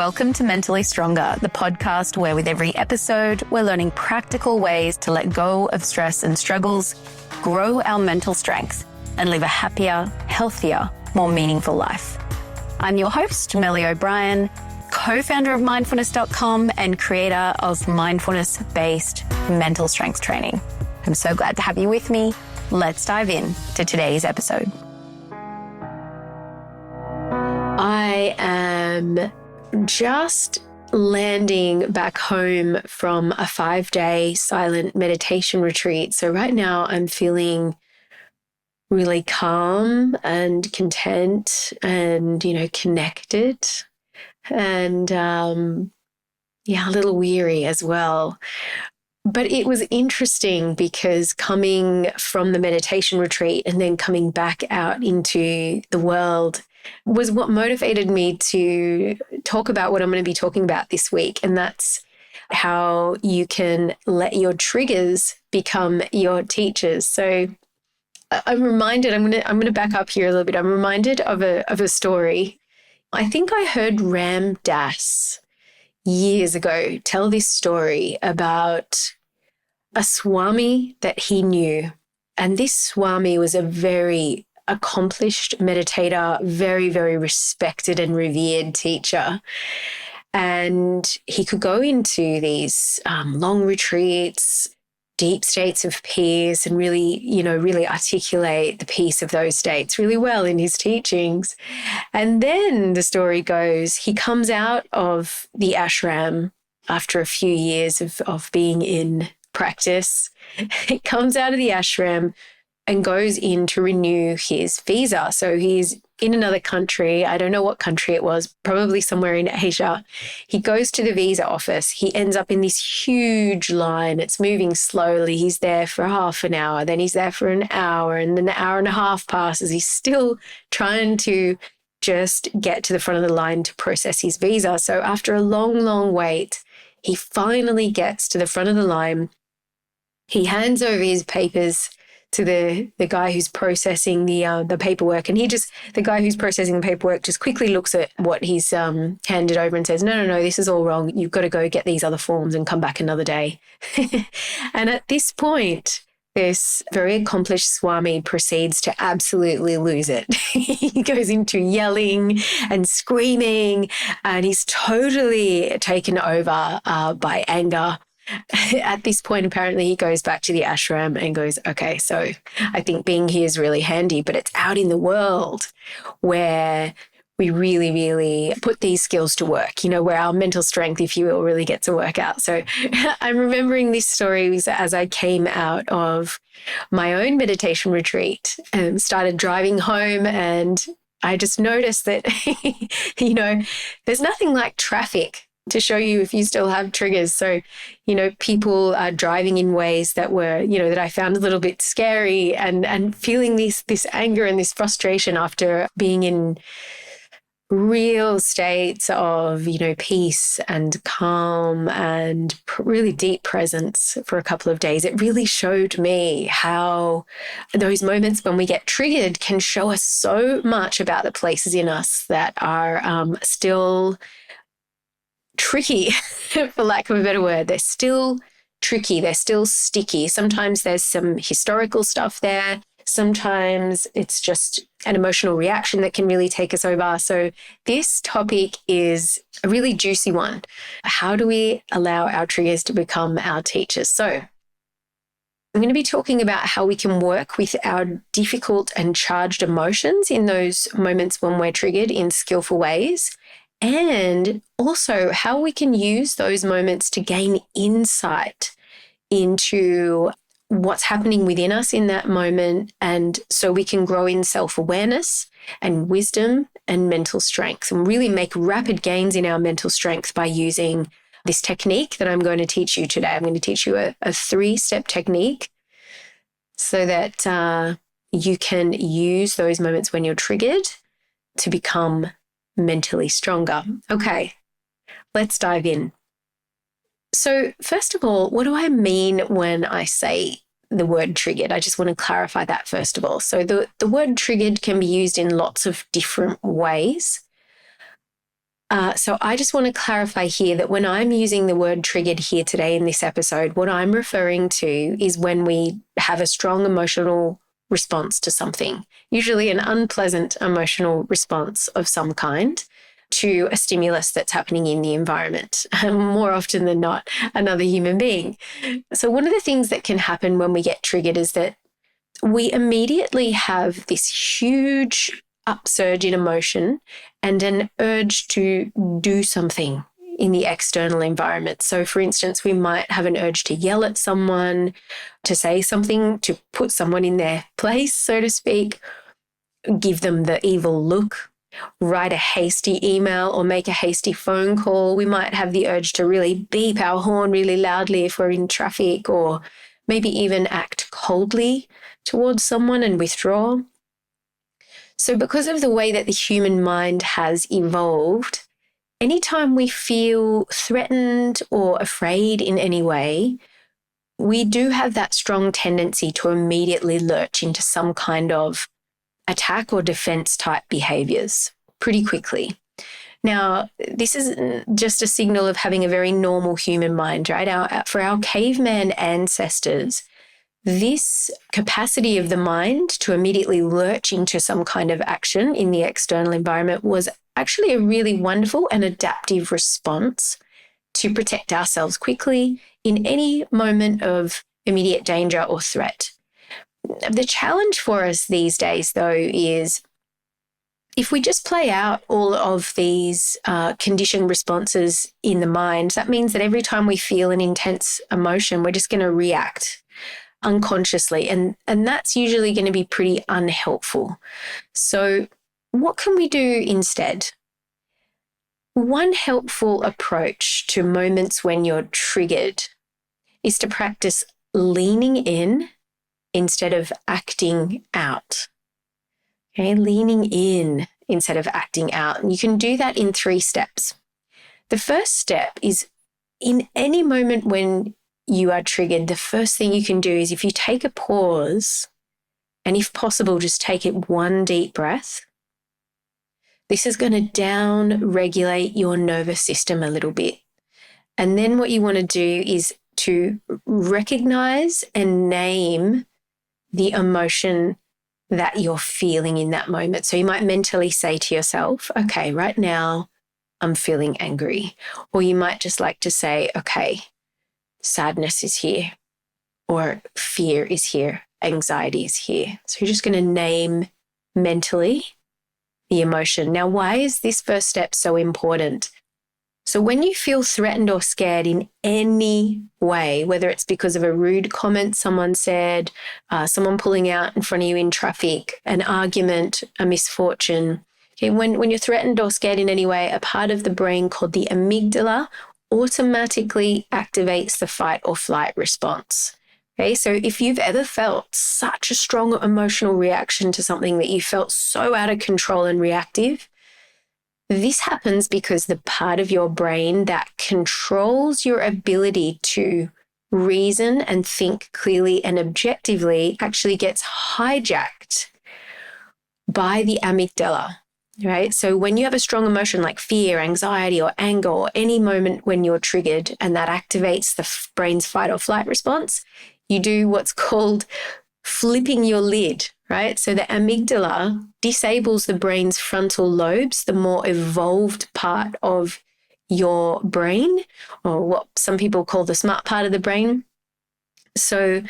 Welcome to Mentally Stronger, the podcast where with every episode, we're learning practical ways to let go of stress and struggles, grow our mental strength, and live a happier, healthier, more meaningful life. I'm your host, Melly O'Brien, co-founder of mindfulness.com and creator of mindfulness-based mental strength training. I'm so glad to have you with me. Let's dive in to today's episode. I am just landing back home from a 5-day silent meditation retreat. So right now I'm feeling really calm and content and, connected and, a little weary as well. But it was interesting because coming from the meditation retreat and then coming back out into the world was what motivated me to talk about what I'm going to be talking about this week. And that's how you can let your triggers become your teachers. So I'm reminded, I'm going to back up here a little bit. I'm reminded of a story. I think I heard Ram Dass years ago tell this story about a Swami that he knew. And this Swami was a very accomplished meditator, very, very respected and revered teacher. And he could go into these long retreats, deep states of peace, and really articulate the peace of those states really well in his teachings. And then the story goes, he comes out of the ashram after a few years of being in practice. He comes out of the ashram and goes in to renew his visa. So he's in another country. I don't know what country it was, probably somewhere in Asia. He goes to the visa office. He ends up in this huge line. It's moving slowly. He's there for half an hour. Then he's there for an hour, and then an hour and a half passes. He's still trying to just get to the front of the line to process his visa. So after a long, long wait, he finally gets to the front of the line. He hands over his papers to the guy who's processing the paperwork. And the guy who's processing the paperwork just quickly looks at what he's handed over and says, no, this is all wrong. You've got to go get these other forms and come back another day. And at this point, this very accomplished Swami proceeds to absolutely lose it. He goes into yelling and screaming, and he's totally taken over by anger. At this point, apparently, he goes back to the ashram and goes, okay, so I think being here is really handy, but it's out in the world where we really, really put these skills to work, where our mental strength, if you will, really gets to work out. So I'm remembering this story as I came out of my own meditation retreat and started driving home, and I just noticed that, there's nothing like traffic to show you if you still have triggers. So, people are driving in ways that were, that I found a little bit scary, and feeling this anger and this frustration after being in real states of, peace and calm and really deep presence for a couple of days. It really showed me how those moments when we get triggered can show us so much about the places in us that are still tricky, for lack of a better word. They're still tricky. They're still sticky. Sometimes there's some historical stuff there. Sometimes it's just an emotional reaction that can really take us over. So this topic is a really juicy one. How do we allow our triggers to become our teachers? So I'm going to be talking about how we can work with our difficult and charged emotions in those moments when we're triggered in skillful ways, and also how we can use those moments to gain insight into what's happening within us in that moment, and so we can grow in self-awareness and wisdom and mental strength and really make rapid gains in our mental strength by using this technique that I'm going to teach you today. I'm going to teach you a 3-step technique so that you can use those moments when you're triggered to become mentally stronger. Okay, let's dive in. So first of all, what do I mean when I say the word triggered? I just want to clarify that first of all. So the word triggered can be used in lots of different ways. So I just want to clarify here that when I'm using the word triggered here today in this episode, what I'm referring to is when we have a strong emotional response to something, usually an unpleasant emotional response of some kind to a stimulus that's happening in the environment, more often than not, another human being. So one of the things that can happen when we get triggered is that we immediately have this huge upsurge in emotion and an urge to do something in the external environment. So, for instance, we might have an urge to yell at someone, to say something, to put someone in their place, so to speak, give them the evil look, write a hasty email or make a hasty phone call. We might have the urge to really beep our horn really loudly if we're in traffic, or maybe even act coldly towards someone and withdraw. So because of the way that the human mind has evolved, anytime we feel threatened or afraid in any way, we do have that strong tendency to immediately lurch into some kind of attack or defense type behaviors pretty quickly. Now, this isn't just a signal of having a very normal human mind, right? For our caveman ancestors, this capacity of the mind to immediately lurch into some kind of action in the external environment was actually a really wonderful and adaptive response to protect ourselves quickly in any moment of immediate danger or threat. The challenge for us these days, though, is if we just play out all of these conditioned responses in the mind, that means that every time we feel an intense emotion, we're just going to react unconsciously. And that's usually going to be pretty unhelpful. So what can we do instead? One helpful approach to moments when you're triggered is to practice leaning in instead of acting out. Okay, leaning in instead of acting out. And you can do that in 3 steps. The first step is in any moment when you are triggered, the first thing you can do is if you take a pause and if possible, just take it one deep breath. This is going to down regulate your nervous system a little bit. And then what you want to do is to recognize and name the emotion that you're feeling in that moment. So you might mentally say to yourself, okay, right now I'm feeling angry. Or you might just like to say, okay, sadness is here, or fear is here, anxiety is here. So you're just going to name mentally the emotion. Now, why is this first step so important? So when you feel threatened or scared in any way, whether it's because of a rude comment someone said, someone pulling out in front of you in traffic, an argument, a misfortune, okay, when you're threatened or scared in any way, a part of the brain called the amygdala automatically activates the fight or flight response. Okay, so if you've ever felt such a strong emotional reaction to something that you felt so out of control and reactive, this happens because the part of your brain that controls your ability to reason and think clearly and objectively actually gets hijacked by the amygdala, right? So when you have a strong emotion like fear, anxiety, or anger, or any moment when you're triggered and that activates the brain's fight or flight response, you do what's called flipping your lid, right? So the amygdala disables the brain's frontal lobes, the more evolved part of your brain, or what some people call the smart part of the brain. So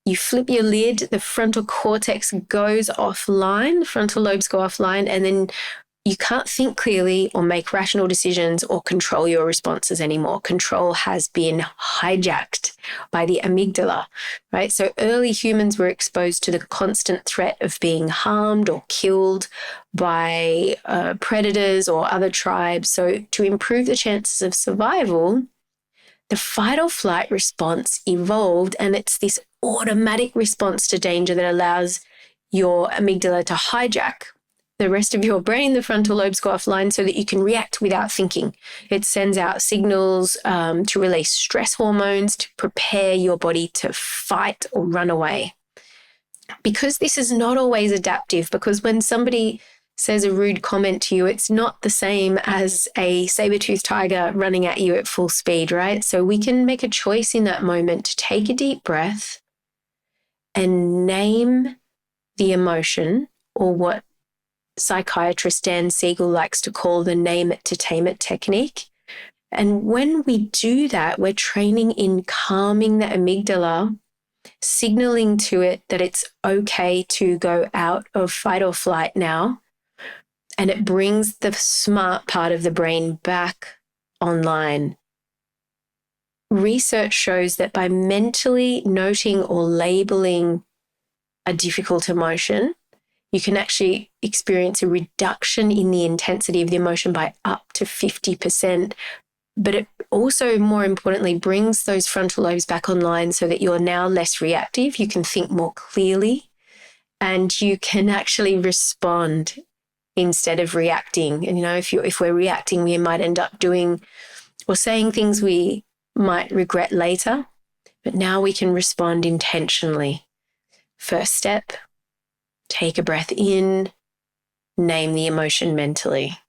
you flip your lid, the frontal cortex goes offline, the frontal lobes go offline, and then you can't think clearly or make rational decisions or control your responses anymore. Control has been hijacked by the amygdala, right? So early humans were exposed to the constant threat of being harmed or killed by predators or other tribes. So to improve the chances of survival, the fight or flight response evolved, and it's this automatic response to danger that allows your amygdala to hijack the rest of your brain. The frontal lobes go offline so that you can react without thinking. It sends out signals to release stress hormones to prepare your body to fight or run away. Because this is not always adaptive, because when somebody says a rude comment to you, it's not the same as a saber-toothed tiger running at you at full speed, right? So we can make a choice in that moment to take a deep breath and name the emotion, or what psychiatrist Dan Siegel likes to call the name it to tame it technique. And when we do that, we're training in calming the amygdala, signaling to it that it's okay to go out of fight or flight now. And it brings the smart part of the brain back online. Research shows that by mentally noting or labeling a difficult emotion, you can actually experience a reduction in the intensity of the emotion by up to 50%. But it also, more importantly, brings those frontal lobes back online so that you're now less reactive. You can think more clearly and you can actually respond instead of reacting. And, if we're reacting, we might end up doing or saying things we might regret later. But now we can respond intentionally. First step, take a breath in, name the emotion mentally.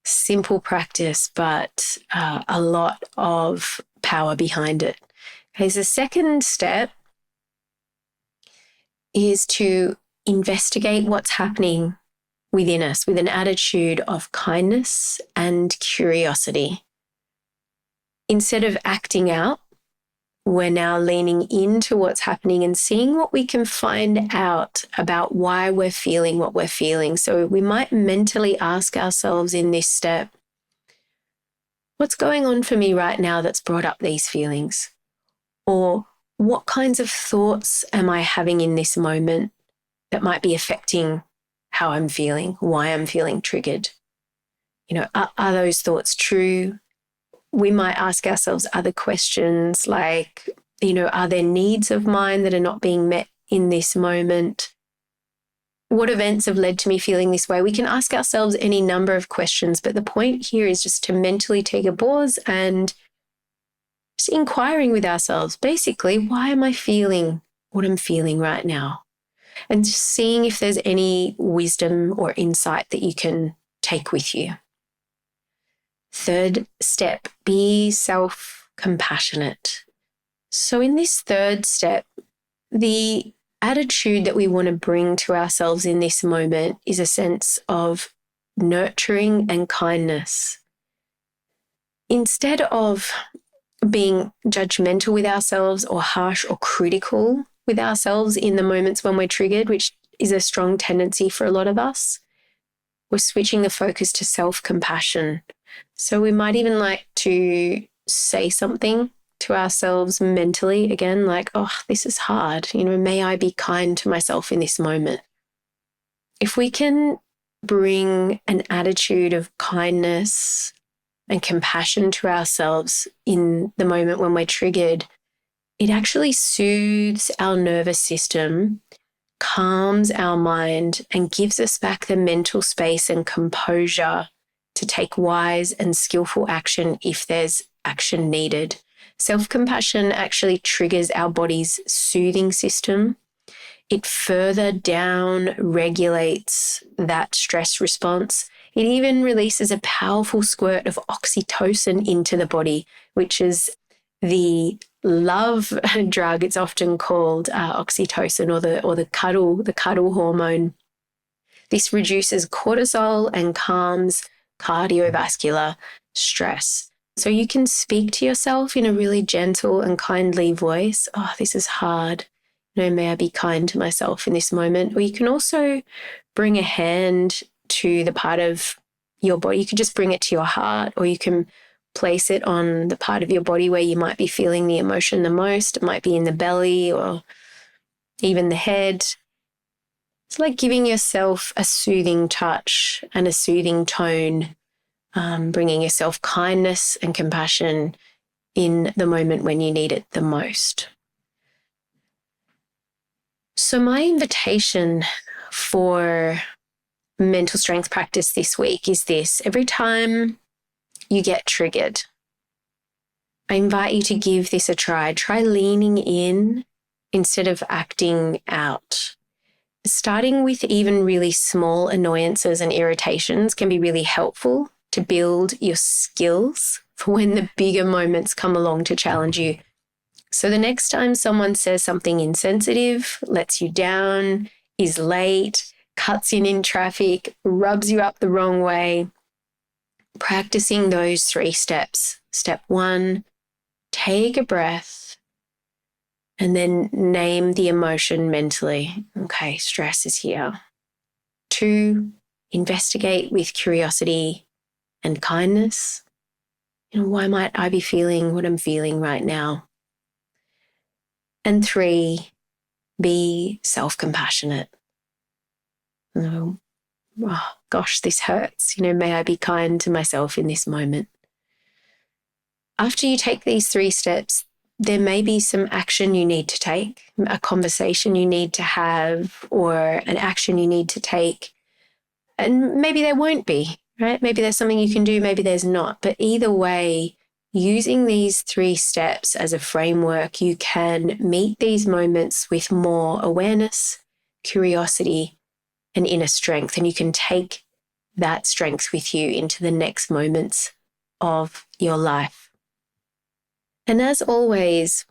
Simple practice, but a lot of power behind it. Okay, so the second step is to investigate what's happening within us with an attitude of kindness and curiosity. Instead of acting out, we're now leaning into what's happening and seeing what we can find out about why we're feeling what we're feeling. So we might mentally ask ourselves in this step, what's going on for me right now that's brought up these feelings? Or what kinds of thoughts am I having in this moment that might be affecting how I'm feeling, why I'm feeling triggered? Are those thoughts true? We might ask ourselves other questions like, are there needs of mine that are not being met in this moment? What events have led to me feeling this way? We can ask ourselves any number of questions, but the point here is just to mentally take a pause and just inquiring with ourselves, basically, why am I feeling what I'm feeling right now? And just seeing if there's any wisdom or insight that you can take with you. Third step, be self-compassionate. So in this third step, the attitude that we want to bring to ourselves in this moment is a sense of nurturing and kindness. Instead of being judgmental with ourselves or harsh or critical with ourselves in the moments when we're triggered, which is a strong tendency for a lot of us, we're switching the focus to self-compassion. So we might even like to say something to ourselves mentally again, like, oh, this is hard. May I be kind to myself in this moment. If we can bring an attitude of kindness and compassion to ourselves in the moment when we're triggered, it actually soothes our nervous system, calms our mind, and gives us back the mental space and composure to take wise and skillful action if there's action needed. Self-compassion actually triggers our body's soothing system. It further down regulates that stress response. It even releases a powerful squirt of oxytocin into the body, which is the love drug. It's often called oxytocin or the cuddle hormone. This reduces cortisol and calms cardiovascular stress. So you can speak to yourself in a really gentle and kindly voice. Oh, this is hard. May I be kind to myself in this moment? Or you can also bring a hand to the part of your body. You could just bring it to your heart, or you can place it on the part of your body where you might be feeling the emotion the most. It might be in the belly or even the head. It's like giving yourself a soothing touch and a soothing tone, bringing yourself kindness and compassion in the moment when you need it the most. So my invitation for mental strength practice this week is this. Every time you get triggered, I invite you to give this a try. Try leaning in instead of acting out. starting with even really small annoyances and irritations can be really helpful to build your skills for when the bigger moments come along to challenge you. So the next time someone says something insensitive, lets you down, is late, cuts in traffic, rubs you up the wrong way, practicing those 3 steps. Step 1, take a breath and then name the emotion mentally. Okay, stress is here. 2, investigate with curiosity and kindness. Why might I be feeling what I'm feeling right now? And 3, be self-compassionate. Oh, gosh, this hurts. May I be kind to myself in this moment. After you take these 3 steps, there may be some action you need to take, a conversation you need to have, or an action you need to take. And maybe there won't be, right? Maybe there's something you can do, maybe there's not. But either way, using these 3 steps as a framework, you can meet these moments with more awareness, curiosity, and inner strength. And you can take that strength with you into the next moments of your life. And as always,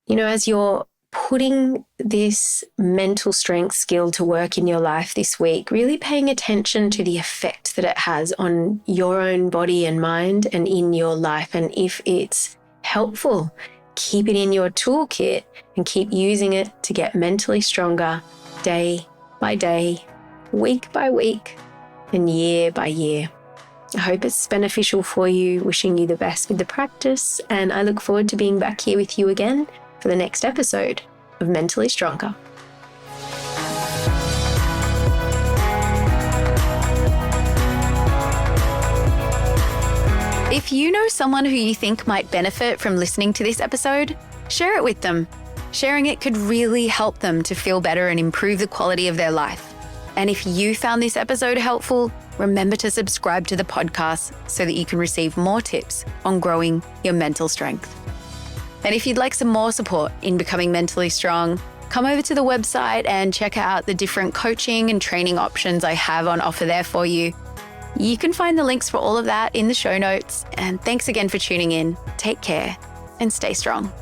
as you're putting this mental strength skill to work in your life this week, really paying attention to the effect that it has on your own body and mind and in your life. And if it's helpful, keep it in your toolkit and keep using it to get mentally stronger day by day, week by week, and year by year. I hope it's beneficial for you, wishing you the best with the practice, and I look forward to being back here with you again for the next episode of Mentally Stronger. If you know someone who you think might benefit from listening to this episode, share it with them. Sharing it could really help them to feel better and improve the quality of their life. And if you found this episode helpful, remember to subscribe to the podcast so that you can receive more tips on growing your mental strength. And if you'd like some more support in becoming mentally strong, come over to the website and check out the different coaching and training options I have on offer there for you. You can find the links for all of that in the show notes. And thanks again for tuning in. Take care and stay strong.